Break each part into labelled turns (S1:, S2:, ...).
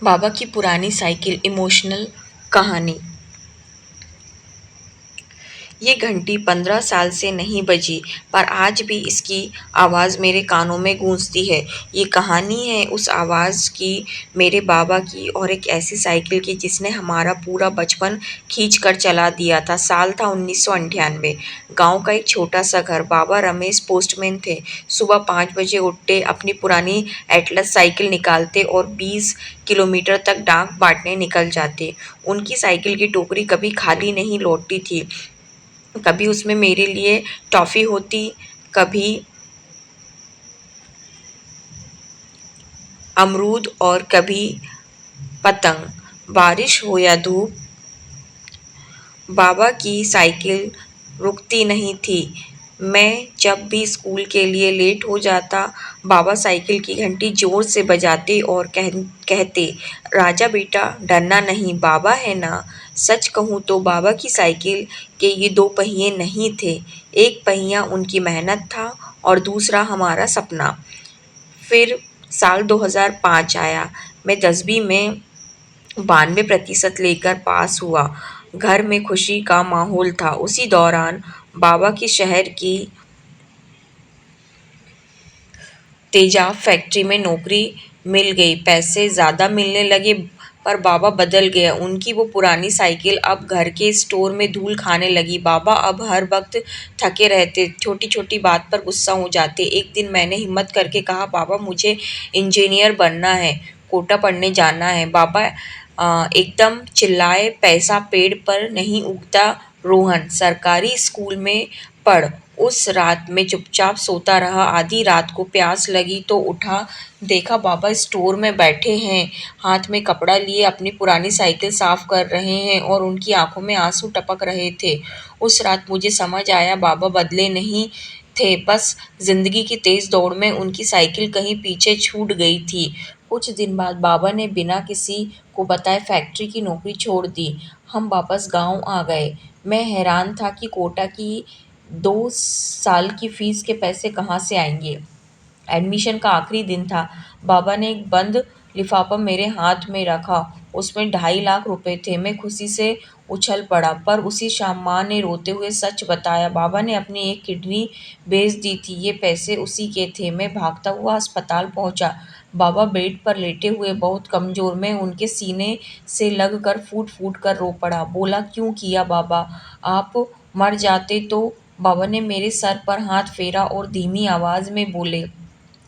S1: बाबा की पुरानी cycle emotional कहानी। ये घंटी 15 साल से नहीं बजी, पर आज भी इसकी आवाज़ मेरे कानों में गूंजती है। ये कहानी है उस आवाज़ की, मेरे बाबा की, और एक ऐसी साइकिल की जिसने हमारा पूरा बचपन खींच कर चला दिया था। साल था 1998। गांव का एक छोटा सा घर। बाबा रमेश पोस्टमैन थे। सुबह 5 बजे उठते, अपनी पुरानी एटलस साइकिल निकालते और 20 किलोमीटर तक डाक बांटने निकल जाते। उनकी साइकिल की टोकरी कभी खाली नहीं लौटती थी। कभी उसमें मेरे लिए टॉफ़ी होती, कभी अमरूद और कभी पतंग। बारिश हो या धूप, बाबा की साइकिल रुकती नहीं थी। मैं जब भी स्कूल के लिए लेट हो जाता, बाबा साइकिल की घंटी ज़ोर से बजाते और कहते, राजा बेटा डरना नहीं, बाबा है ना। सच कहूँ तो बाबा की साइकिल के ये दो पहिए नहीं थे। एक पहिया उनकी मेहनत था और दूसरा हमारा सपना। फिर साल 2005 आया। मैं 10वीं में 92% लेकर पास हुआ। घर में खुशी का माहौल था। उसी दौरान बाबा की शहर की तेजाब फैक्ट्री में नौकरी मिल गई। पैसे ज़्यादा मिलने लगे, पर बाबा बदल गया। उनकी वो पुरानी साइकिल अब घर के स्टोर में धूल खाने लगी। बाबा अब हर वक्त थके रहते, छोटी छोटी बात पर गुस्सा हो जाते। एक दिन मैंने हिम्मत करके कहा, बाबा मुझे इंजीनियर बनना है, कोटा पढ़ने जाना है। बाबा एकदम चिल्लाए, पैसा पेड़ पर नहीं उगता रोहन, सरकारी स्कूल में पढ़। उस रात में चुपचाप सोता रहा। आधी रात को प्यास लगी तो उठा, देखा बाबा स्टोर में बैठे हैं, हाथ में कपड़ा लिए अपनी पुरानी साइकिल साफ कर रहे हैं और उनकी आंखों में आंसू टपक रहे थे। उस रात मुझे समझ आया, बाबा बदले नहीं थे, बस जिंदगी की तेज दौड़ में उनकी साइकिल कहीं पीछे छूट गई थी। कुछ दिन बाद बाबा ने बिना किसी को बताए फैक्ट्री की नौकरी छोड़ दी। हम वापस गांव आ गए। मैं हैरान था कि कोटा की 2 साल की फीस के पैसे कहाँ से आएंगे। एडमिशन का आखिरी दिन था। बाबा ने एक बंद लिफाफा मेरे हाथ में रखा। उसमें 2.5 लाख रुपए थे। मैं खुशी से उछल पड़ा, पर उसी शाम माँ ने रोते हुए सच बताया, बाबा ने अपनी एक किडनी बेच दी थी। ये पैसे उसी के थे। मैं भागता हुआ अस्पताल पहुंचा। बाबा बेड पर लेटे हुए, बहुत कमजोर। मैं उनके सीने से लग कर फूट फूट कर रो पड़ा। बोला, क्यों किया बाबा, आप मर जाते तो। बाबा ने मेरे सर पर हाथ फेरा और धीमी आवाज में बोले,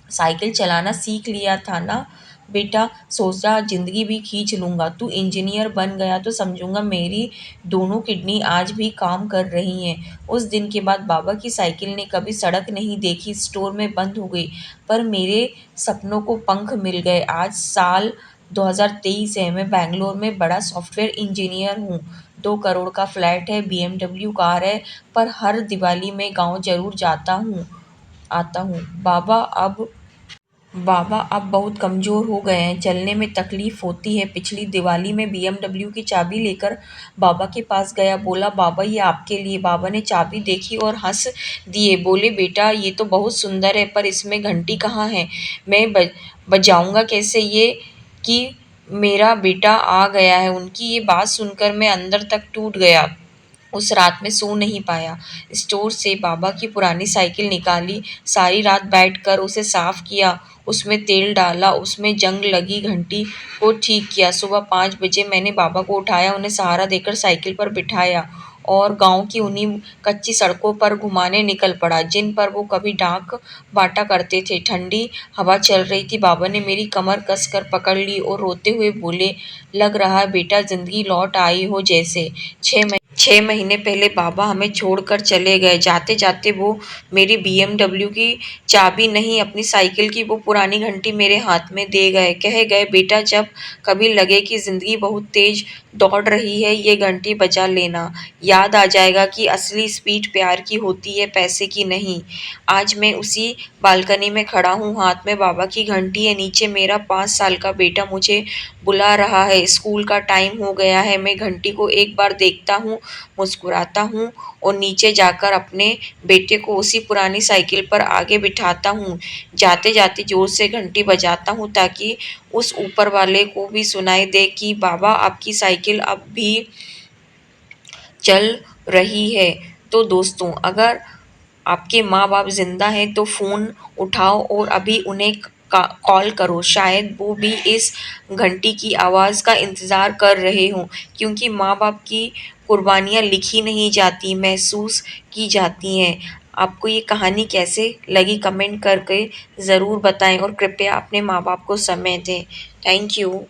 S1: साइकिल चलाना सीख लिया था ना बेटा, सोचा जिंदगी भी खींच लूंगा। तू इंजीनियर बन गया तो समझूंगा मेरी दोनों किडनी आज भी काम कर रही हैं। उस दिन के बाद बाबा की साइकिल ने कभी सड़क नहीं देखी, स्टोर में बंद हो गई, पर मेरे सपनों को पंख मिल गए। आज साल 2023 है। मैं बैंगलोर में बड़ा सॉफ्टवेयर इंजीनियर हूँ। 2 करोड़ का फ्लैट है, BMW कार है, पर हर दिवाली में गांव जरूर आता हूँ। बाबा अब बहुत कमज़ोर हो गए हैं, चलने में तकलीफ़ होती है। पिछली दिवाली में BMW की चाबी लेकर बाबा के पास गया, बोला, बाबा ये आपके लिए। बाबा ने चाबी देखी और हंस दिए, बोले, बेटा ये तो बहुत सुंदर है, पर इसमें घंटी कहाँ है, मैं बजाऊंगा कैसे ये कि मेरा बेटा आ गया है। उनकी ये बात सुनकर मैं अंदर तक टूट गया। उस रात में सो नहीं पाया। स्टोर से बाबा की पुरानी साइकिल निकाली, सारी रात बैठकर उसे साफ किया, उसमें तेल डाला, उसमें जंग लगी घंटी को ठीक किया। सुबह 5 बजे मैंने बाबा को उठाया, उन्हें सहारा देकर साइकिल पर बिठाया और गांव की उन्हीं कच्ची सड़कों पर घुमाने निकल पड़ा जिन पर वो कभी डाक बांटा करते थे। ठंडी हवा चल रही थी। बाबा ने मेरी कमर कसकर पकड़ ली और रोते हुए बोले, लग रहा है बेटा जिंदगी लौट आई हो जैसे। 6 महीने पहले बाबा हमें छोड़कर चले गए। जाते जाते वो मेरी BMW की चाबी नहीं, अपनी साइकिल की वो पुरानी घंटी मेरे हाथ में दे गए। कह गए, बेटा जब कभी लगे कि जिंदगी बहुत तेज दौड़ रही है, ये घंटी बजा लेना, याद आ जाएगा कि असली स्पीड प्यार की होती है, पैसे की नहीं। आज मैं उसी बालकनी में खड़ा हूँ, हाथ में बाबा की घंटी है, नीचे मेरा 5 साल का बेटा मुझे बुला रहा है, स्कूल का टाइम हो गया है। मैं घंटी को एक बार देखता हूँ मुस्कुराता हूँ और नीचे जाकर अपने बेटे को उसी पुरानी साइकिल पर आगे बिठाता हूँ। जाते-जाते ज़ोर से घंटी बजाता हूँ ताकि उस ऊपर वाले को भी सुनाई दे कि बाबा आपकी साइकिल अब भी चल रही है। तो दोस्तों, अगर आपके माँ-बाप ज़िंदा हैं तो फ़ोन उठाओ और अभी उन्हें का कॉल करो, शायद वो भी इस घंटी की आवाज़ का इंतज़ार कर रहे हों, क्योंकि माँ-बाप की कुर्बानियाँ लिखी नहीं जाती, महसूस की जाती हैं। आपको ये कहानी कैसे लगी कमेंट करके ज़रूर बताएँ और कृपया अपने माँ-बाप को समय दें। Thank you.